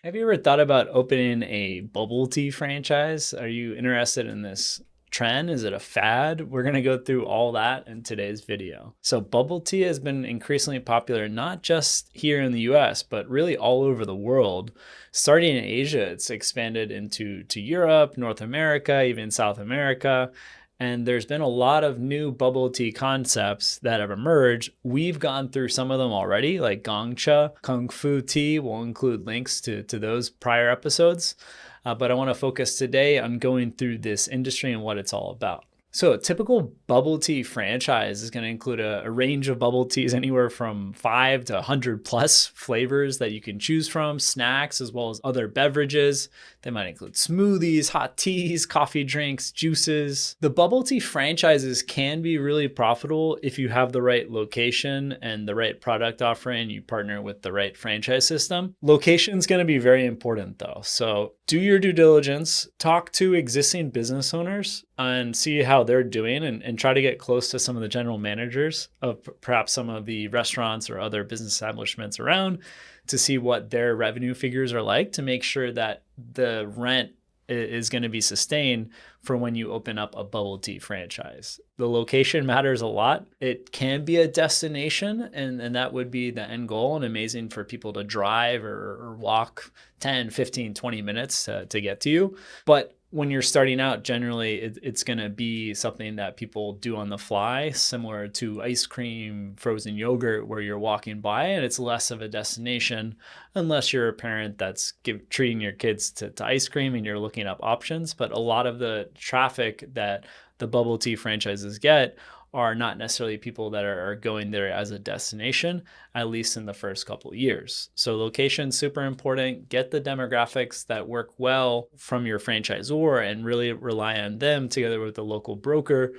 Have you ever thought about opening a bubble tea franchise? Are you interested in this trend? Is it a fad? We're going to go through all that in today's video. So bubble tea has been increasingly popular, not just here in the US, but really all over the world. Starting in Asia, it's expanded into Europe, North America, even South America. And there's been a lot of new bubble tea concepts that have emerged. We've gone through some of them already, like Gongcha, Kung Fu Tea. We'll include links to those prior episodes. But I want to focus today on going through this industry and what it's all about. So a typical bubble tea franchise is going to include a range of bubble teas, anywhere from 5 to 100 plus flavors that you can choose from, snacks, as well as other beverages. They might include smoothies, hot teas, coffee drinks, juices. The bubble tea franchises can be really profitable if you have the right location and the right product offering. You partner with the right franchise system. Location is going to be very important though. So do your due diligence, talk to existing business owners and see how they're doing, and try to get close to some of the general managers of perhaps some of the restaurants or other business establishments around to see what their revenue figures are like, to make sure that the rent is going to be sustained for when you open up a bubble tea franchise. The location matters a lot. It can be a destination, and that would be the end goal, and amazing for people to drive or walk 10, 15, 20 minutes to get to you. But when you're starting out, generally it's going to be something that people do on the fly, similar to ice cream, frozen yogurt, where you're walking by, and it's less of a destination unless you're a parent that's treating your kids to ice cream and you're looking up options. But a lot of the traffic that the bubble tea franchises get are not necessarily people that are going there as a destination, at least in the first couple of years. So location, super important. Get the demographics that work well from your franchisor and really rely on them together with the local broker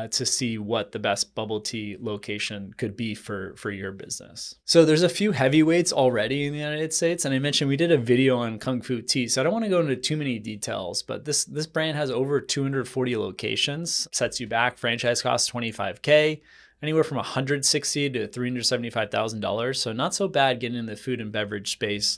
to see what the best bubble tea location could be for your business. So there's a few heavyweights already in the United States. And I mentioned we did a video on Kung Fu Tea, so I don't want to go into too many details, but this brand has over 240 locations, sets you back. Franchise costs $25K, anywhere from $160,000 to $375,000. So not so bad getting in the food and beverage space.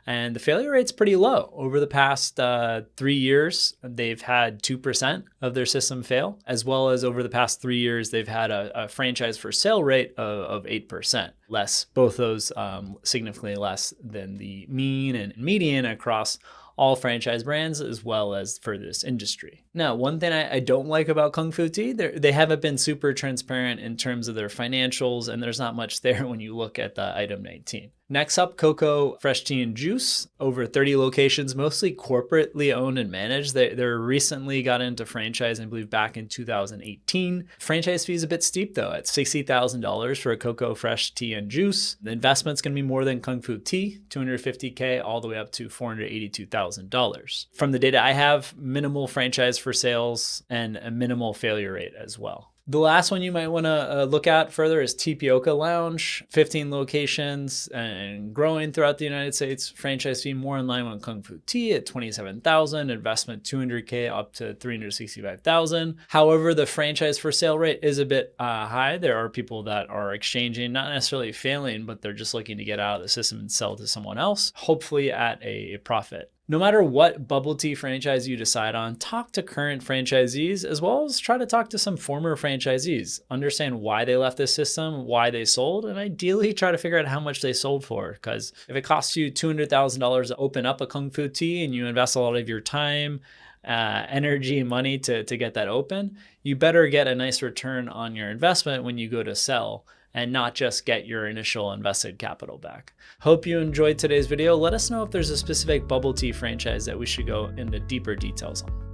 And the failure rate's pretty low. Over the past 3 years, they've had 2% of their system fail, as well as over the past 3 years, they've had a franchise for sale rate of 8%. Less, both those significantly less than the mean and median across all franchise brands, as well as for this industry. Now, one thing I don't like about Kung Fu Tea, they haven't been super transparent in terms of their financials, and there's not much there when you look at the item 19. Next up, CoCo Fresh Tea and Juice, over 30 locations, mostly corporately owned and managed. They recently got into franchise, I believe, back in 2018. Franchise fee is a bit steep though, at $60,000 for a CoCo Fresh Tea and Juice. The investment's gonna be more than Kung Fu Tea, $250K all the way up to $482,000. From the data I have, minimal franchise for sales and a minimal failure rate as well. The last one you might want to look at further is Teapioca Lounge, 15 locations and growing throughout the United States. Franchise fee more in line with Kung Fu Tea at $27,000, investment $200K up to $365,000. However, the franchise for sale rate is a bit high. There are people that are exchanging, not necessarily failing, but they're just looking to get out of the system and sell to someone else, hopefully at a profit. No matter what bubble tea franchise you decide on, talk to current franchisees, as well as try to talk to some former franchisees. Understand why they left the system, why they sold, and ideally try to figure out how much they sold for. Because if it costs you $200,000 to open up a Kung Fu Tea and you invest a lot of your time, energy, and money to get that open, you better get a nice return on your investment when you go to sell, and not just get your initial invested capital back. Hope you enjoyed today's video. Let us know if there's a specific bubble tea franchise that we should go into deeper details on.